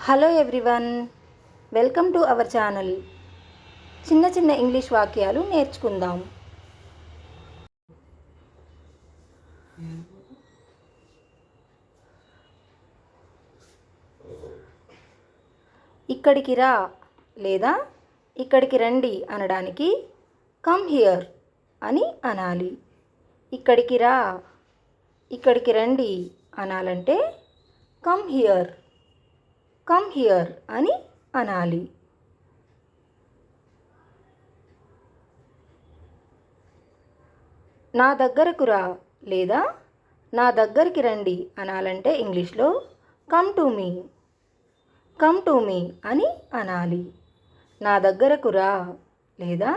Hello everyone, welcome to our channel. చిన్న చిన్న English వాక్యాలు నేర్చుకుందాం. ఇక్కడికి రా లేదా ఇక్కడికి రండి అనడానికి కమ్ హియర్ అని అనాలి. ఇక్కడికి రా, ఇక్కడికి రండి అనాలంటే కమ్ హియర్, కమ్ హియర్ అని అనాలి. నా దగ్గరకు రా లేదా నా దగ్గరికి రండి అనాలంటే ఇంగ్లీష్లో come to me, come to me అని అనాలి. నా దగ్గరకు రా లేదా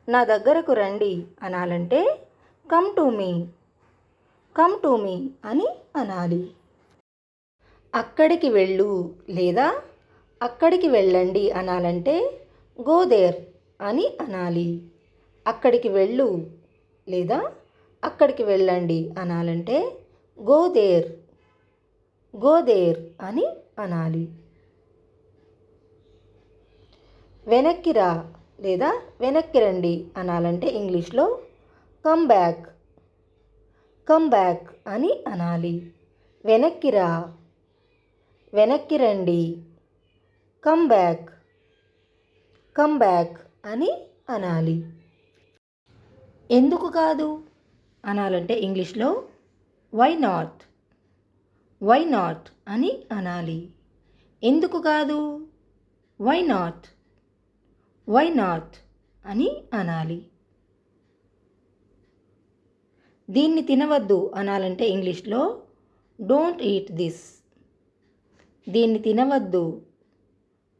నా దగ్గరకు రండి అనాలంటే come to me, come to me అని అనాలి. అక్కడికి వెళ్ళు లేదా అక్కడికి వెళ్ళండి అనాలంటే గో దేర్ అని అనాలి. అక్కడికి వెళ్ళు లేదా అక్కడికి వెళ్ళండి అనాలంటే గో దేర్, గో దేర్ అని అనాలి. వెనక్కి రా లేదా వెనక్కి రండి అనాలంటే ఇంగ్లీష్లో కమ్ బ్యాక్, కమ్ బ్యాక్ అని అనాలి. వెనక్కి రా, వెనక్కి రండి, కమ్ బ్యాక్, కమ్ బ్యాక్ అని అనాలి. ఎందుకు కాదు అనాలంటే ఇంగ్లీష్లో వై నాట్, వై నాట్ అని అనాలి. ఎందుకు కాదు, వై నాట్, వై నాట్ అని అనాలి. దీన్ని తినవద్దు అనాలంటే ఇంగ్లీష్లో డోంట్ ఈట్ దిస్, దీన్ని తినవద్దు,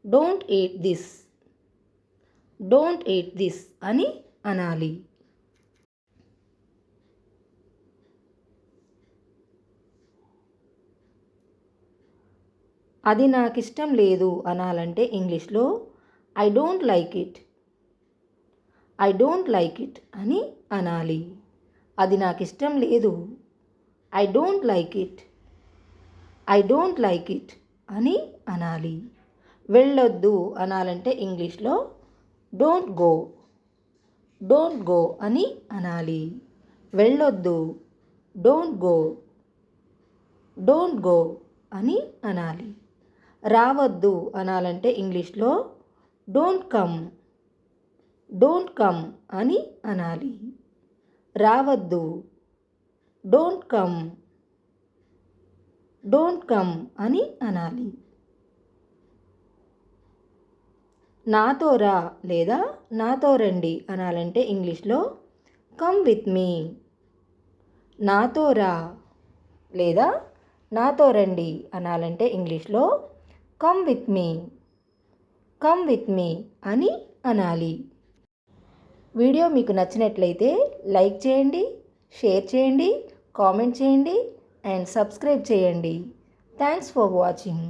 don't eat this, don't eat this అని అనాలి. అది నాకు ఇష్టం లేదు అనాలంటే ఇంగ్లీష్లో I don't like it, I don't like it అని అనాలి. అది నాకు ఇష్టం లేదు, I don't like it, I don't like it అని అనాలి. వెళ్ళొద్దు అనాలంటే ఇంగ్లీష్లో డోంట్ గో, డోంట్ గో అని అనాలి. వెళ్ళొద్దు, డోంట్ గో, డోంట్ గో అని అనాలి. రావద్దు అనాలంటే ఇంగ్లీష్లో డోంట్ కమ్, డోంట్ కమ్ అని అనాలి. రావద్దు, డోంట్ కమ్, డోంట్ కమ్ అని అనాలి. నాతో రా లేదా నాతో రండి అనాలంటే ఇంగ్లీష్లో కమ్ విత్ మీ, నాతో రా లేదా నాతో రండి అనాలంటే ఇంగ్లీష్లో come with me, come with me అని అనాలి. వీడియో మీకు నచ్చినట్లయితే లైక్ చేయండి, షేర్ చేయండి, కామెంట్ చేయండి అండ్ సబ్స్క్రైబ్ చేయండి. Thanks for watching.